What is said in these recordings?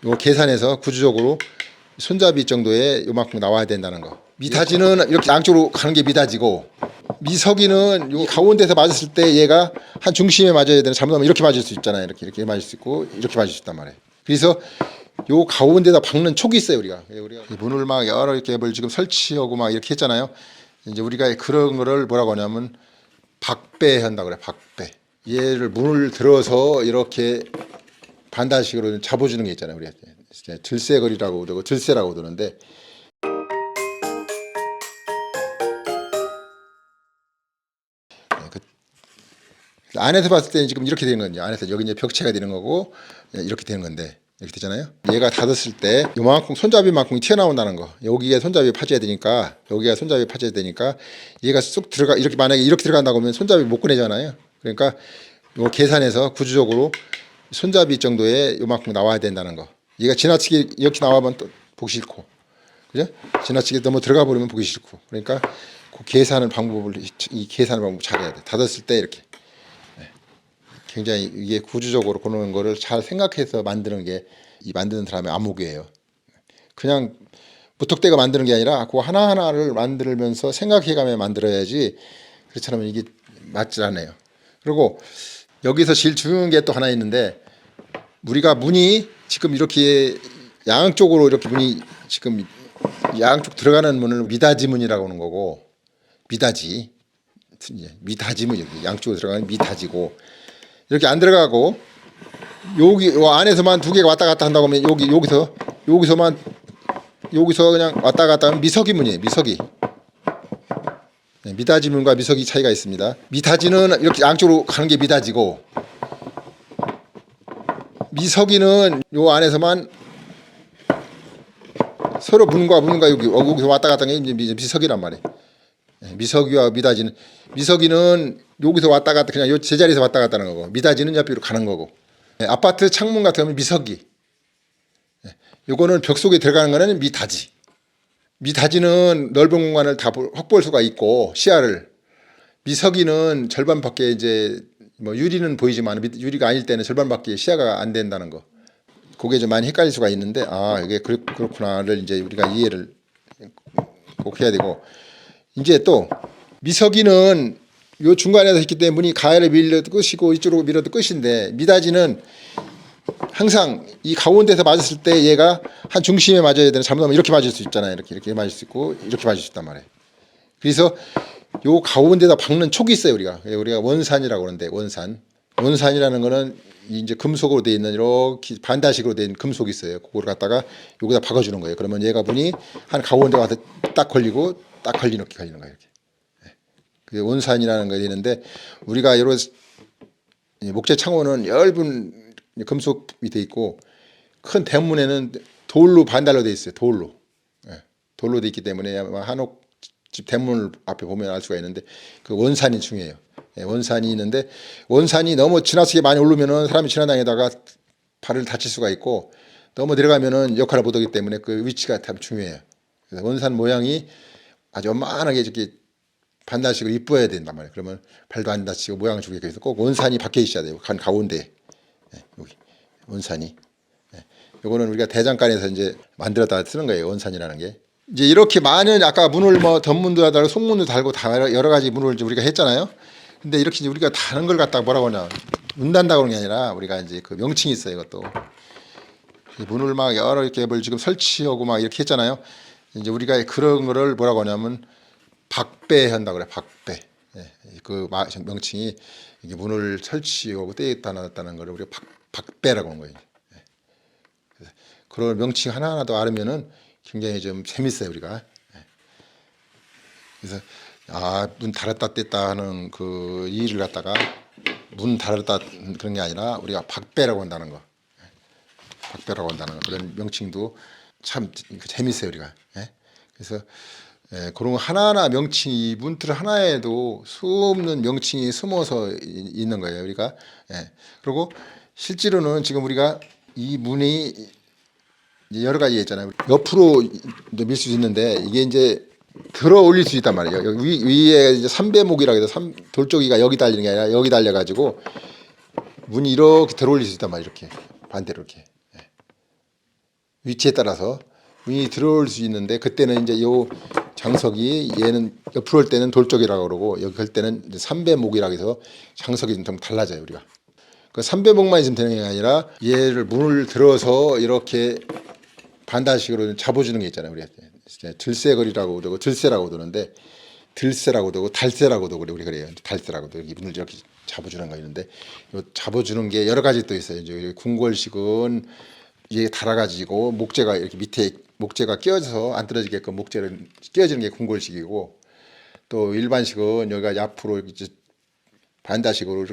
요 계산해서 구조적으로 손잡이 정도의 요만큼 나와야 된다는 거. 미닫이는 이렇게 양쪽으로 가는 게 미닫이고, 미석이는 요 가운데서 맞았을 때 얘가 한 중심에 맞아야 되는, 잘못하면 이렇게 맞을 수 있잖아요. 이렇게 맞을 수 있고 이렇게 맞을 수 있단 말이에요. 그래서 요 가운데다 박는 촉이 있어요. 우리가 이 문을 막 여러 겹을 지금 설치하고 막 이렇게 했잖아요. 이제 우리가 그런 거를 뭐라고 하냐면 박배한다고 그래. 박배. 얘를 문을 들어서 이렇게 반단식으로 잡아주는 게 있잖아요. 우리가 들새거리라고 그러고 들새라고 그러는데, 안에서 봤을 때는 지금 이렇게 되는 거죠. 안에서 여기 이제 벽체가 되는 거고 이렇게 되는 건데, 이렇게 되잖아요. 얘가 닫았을 때 요만큼 손잡이만큼이 튀어나온다는 거. 여기에 손잡이 파져야 되니까, 여기가 손잡이 파져야 되니까 얘가 쑥 들어가. 이렇게 만약에 이렇게 들어간다고 하면 손잡이 못 꺼내잖아요. 그러니까 요 계산해서 구조적으로 손잡이 정도의 요만큼 나와야 된다는 거. 얘가 지나치게 이렇게 나와면 또 보기 싫고, 그죠? 지나치게 너무 들어가 버리면 보기 싫고. 그러니까 그 계산을 방법을, 이 계산을 방법 잘해야 돼. 닫았을 때 이렇게 굉장히 이게 구조적으로 그런 거를 잘 생각해서 만드는 게 이 만드는 사람의 안목이에요. 그냥 무턱대고 만드는 게 아니라 그 하나하나를 만들면서 생각해가며 만들어야지, 그렇지 않으면 이게 맞지 않아요. 그리고 여기서 제일 중요한 게 또 하나 있는데, 우리가 문이 지금 이렇게 양쪽으로 이렇게 문이 지금 양쪽 들어가는 문을 미닫이 문이라고 하는 거고, 미닫이 문, 양쪽으로 들어가는 미닫이고, 이렇게 안 들어가고 여기 요 안에서만 두 개가 왔다 갔다 한다고 하면 여기서만 여기서 그냥 왔다 갔다 하면 미석이 문이에요. 미석이. 미닫이 문과 미석이 차이가 있습니다. 미닫이는 이렇게 양쪽으로 가는 게 미닫이고, 미석이는 요 안에서만 서로 문과 여기서 왔다 갔다 하는 게 미석이란 말이에요. 미석이와 미닫이는 여기서 왔다 갔다, 그냥 요 제자리에서 왔다 갔다 하는 거고, 미닫이는 옆으로 가는 거고. 아파트 창문 같은 경우는 미석이. 요거는 벽 속에 들어가는 거는 미닫이. 미닫이는 넓은 공간을 다 확보할 수가 있고 시야를. 미석이는 절반밖에, 이제 뭐 유리는 보이지만 유리가 아닐 때는 절반밖에 시야가 안 된다는 거. 그게 좀 많이 헷갈릴 수가 있는데, 이게 그렇구나를 이제 우리가 이해를 꼭 해야 되고, 이제 또 미석이는 요 중간에서 있기 때문에 문이 가해를 밀려도 끝이고 이쪽으로 밀어도 끝인데, 미닫이는 항상 이 가운데서 맞았을 때 얘가 한 중심에 맞아야 되는, 잘못하면 이렇게 맞을 수 있잖아요. 이렇게 맞을 수 있고 이렇게 맞을 수 있단 말이에요. 그래서 요 가운데다 박는 촉이 있어요. 우리가 원산이라고 하는데, 원산이라는 거는 이제 금속으로 되어 있는 이렇게 반다식으로 된 금속이 있어요. 그걸 갖다가 여기다 박아주는 거예요. 그러면 얘가 문이 한 가운데 가서 딱 걸리고 딱 걸리는 거예요. 이렇게. 그게 원산이라는 거 되는데, 우리가 여러 목재 창호는 얇은 금속이 돼 있고, 큰 대문에는 돌로 반달로 돼 있어요. 돌로 돼 있기 때문에 한옥집 대문을 앞에 보면 알 수가 있는데, 그 원산이 중요해요. 원산이 있는데, 원산이 너무 지나치게 많이 오르면은 사람이 지나다니다가 발을 다칠 수가 있고, 너무 내려가면은 역할을 못 하기 때문에 그 위치가 참 중요해요. 그래서 원산 모양이 아주 요만하게 이렇게 반달식으로 이뻐야 된단 말이에요. 그러면 발도 안 다치고 모양을 주기 위해서 꼭 원산이 박혀 있어야 돼요. 가운데. 여기 원산이. 요거는 우리가 대장간에서 이제 만들었다 쓰는 거예요. 원산이라는 게. 이제 이렇게 많은, 아까 문을 뭐 덧문도 달고 속문도 달고 다 여러 가지 문을 이제 우리가 했잖아요. 근데 이렇게 이제 우리가 다른 걸 갖다가 뭐라고 하냐, 문 단다고 하는 게 아니라 우리가 이제 그 명칭이 있어요. 이것도 문을 막 여러 겹을 지금 설치하고 막 이렇게 했잖아요. 이제 우리가 그런 거를 뭐라고 하냐면 박배한다고 그래. 박배. 그 명칭이, 이게 문을 설치하고 떼었다 놨다는 거를 우리가 박배라고 하는 거예요. 그래서 그런 명칭 하나하나도 알으면은 굉장히 좀 재밌어요. 우리가. 그래서 문 닫았다 뗐다 하는 그 일을 갖다가 문 닫았다 그런 게 아니라 우리가 박배라고 한다는 거. 박배라고 한다는 거. 그런 명칭도 참 재밌어요. 우리가. 그래서 그런 거 하나하나 명칭이, 문틀 하나에도 수없는 명칭이 숨어서 있는 거예요. 우리가. 그리고 실제로는 지금 우리가 이 문이 여러 가지 있잖아요. 옆으로 밀 수 있는데, 이게 이제 들어 올릴 수 있단 말이에요. 여기 위에 이제 삼배목이라고 해서 돌조기가 여기 달리는 게 아니라 여기 달려가지고 문이 이렇게 들어 올릴 수 있단 말이에요. 이렇게 반대로 이렇게. 위치에 따라서 문이 들어올 수 있는데 그때는 이제 요 장석이 얘는 옆으로 올 때는 돌쪽이라고 그러고 여기 할 때는 이제 삼배목이라고 해서 장석이 좀 달라져요 우리가. 그 삼배목만 있으면 되는 게 아니라 얘를 문을 들어서 이렇게 반다식으로 잡아주는 게 있잖아요. 우리가 들새거리라고 그러고 들새라고 그러는데 들새라고도 하고 달새라고도 그래 우리 그래요. 달새라고도 여기 문을 이렇게 잡아주는 거 있는데 요 잡아주는 게 여러 가지 또 있어요. 이제 궁궐식은 이게 달아가지고 목재가 이렇게 밑에 목재가 끼어져서 안 떨어지게끔 목재를 끼어지는 게 궁궐식이고 또 일반식은 여기가 앞으로 이제 반다식으로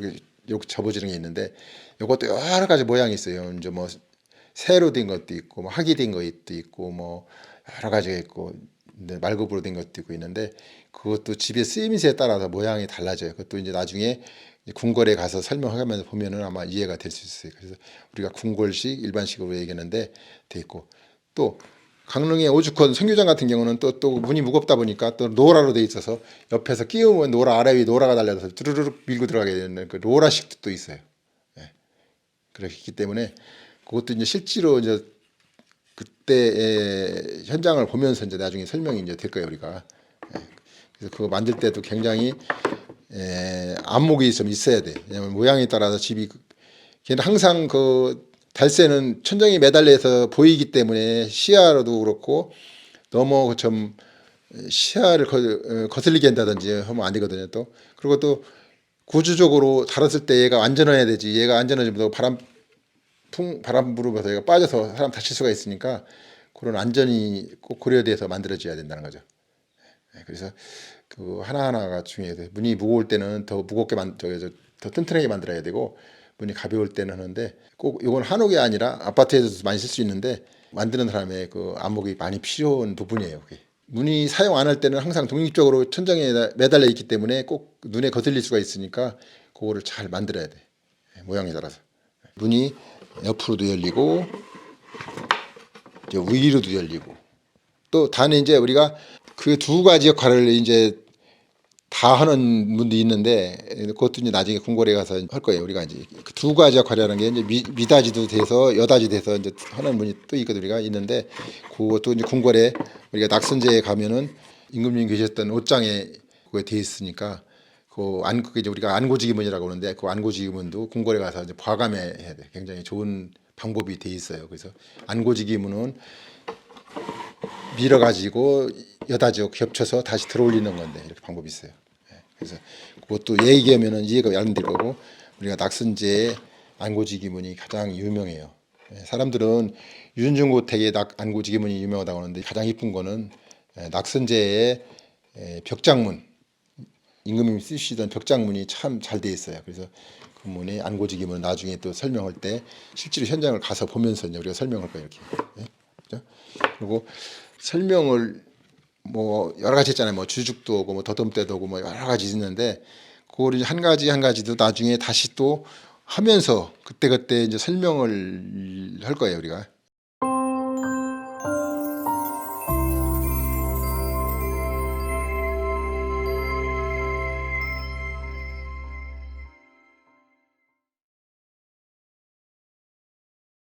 이렇게 접어지는 게 있는데 이것도 여러 가지 모양이 있어요. 이제 뭐 새로 된 것도 있고 뭐 학이 된 것도 있고 뭐 여러 가지가 있고 말굽으로 된 것도 있고 있는데 그것도 집의 쓰임새에 따라서 모양이 달라져요. 그것도 이제 나중에 궁궐에 가서 설명하면서 보면은 아마 이해가 될 수 있어요. 그래서 우리가 궁궐식, 일반식으로 얘기하는데 돼 있고 또 강릉의 오죽헌 선교장 같은 경우는 또 문이 무겁다 보니까 또 노라로 돼 있어서 옆에서 끼우면 노라 아래 위 노라가 달려서 쭈르륵 밀고 들어가게 되는 그 노라식도 또 있어요. 예. 그렇기 때문에 그것도 이제 실제로 이제 그때의 현장을 보면서 이제 나중에 설명이 이제 될 거예요 우리가. 예. 그래서 그거 만들 때도 굉장히 안목이 좀 있어야 돼. 왜냐면 모양에 따라서 집이 걔는 항상 그 달새는 천정에 매달려서 보이기 때문에 시야로도 그렇고 너무 좀 시야를 거슬리게 한다든지 하면 안 되거든요. 또 그리고 또 구조적으로 달았을 때 얘가 안전해야 되지. 얘가 안전하지 못하고 바람 불어서 얘가 빠져서 사람 다칠 수가 있으니까 그런 안전이 꼭 고려돼서 만들어져야 된다는 거죠. 그래서 그 하나하나가 중요해요. 문이 무거울 때는 더 무겁게 더 튼튼하게 만들어야 되고 문이 가벼울 때는 하는데 꼭 이건 한옥이 아니라 아파트에서도 많이 쓸 수 있는데 만드는 사람의 그 안목이 많이 필요한 부분이에요. 그게. 문이 사용 안 할 때는 항상 독립적으로 천장에 매달려 있기 때문에 꼭 눈에 거슬릴 수가 있으니까 그거를 잘 만들어야 돼. 모양에 따라서. 문이 옆으로도 열리고 위로도 열리고 또 단에 이제 우리가 그 두 가지 역할을 이제 다 하는 분도 있는데 그것도 이제 나중에 궁궐에 가서 할 거예요. 우리가 이제 그 두 가지 역할이라는 게 이제 미다지도 돼서 여다지 돼서 이제 하는 분이 또 있거든 우리가 있는데 그것도 이제 궁궐에 우리가 낙선제에 가면은 임금님 계셨던 옷장에 그게 돼 있으니까 그게 이제 우리가 안고지기문이라고 그러는데 그 안고지기문도 궁궐에 가서 이제 과감해야 돼. 굉장히 좋은 방법이 돼 있어요. 그래서 안고지기문은 밀어가지고 여다지고 겹쳐서 다시 들어올리는 건데 이렇게 방법이 있어요. 그래서 그것도 얘기하면은 이해가 안 될 거고 우리가 낙선제의 안고지기문이 가장 유명해요. 사람들은 윤중고택의 안고지기문이 유명하다고 하는데 가장 이쁜 거는 낙선제의 벽장문 임금님이 쓰시던 벽장문이 참 잘 돼 있어요. 그래서 그 문의 안고지기문은 나중에 또 설명할 때 실제로 현장을 가서 보면서 이제 우리가 설명할 거예요. 이렇게. 그렇죠? 그리고 설명을 뭐 여러 가지 했잖아요. 뭐 주죽도 오고 뭐 더듬대도 오고 뭐 여러 가지 있는데 그걸 한 가지 한 가지도 나중에 다시 또 하면서 그때 이제 설명을 할 거예요 우리가.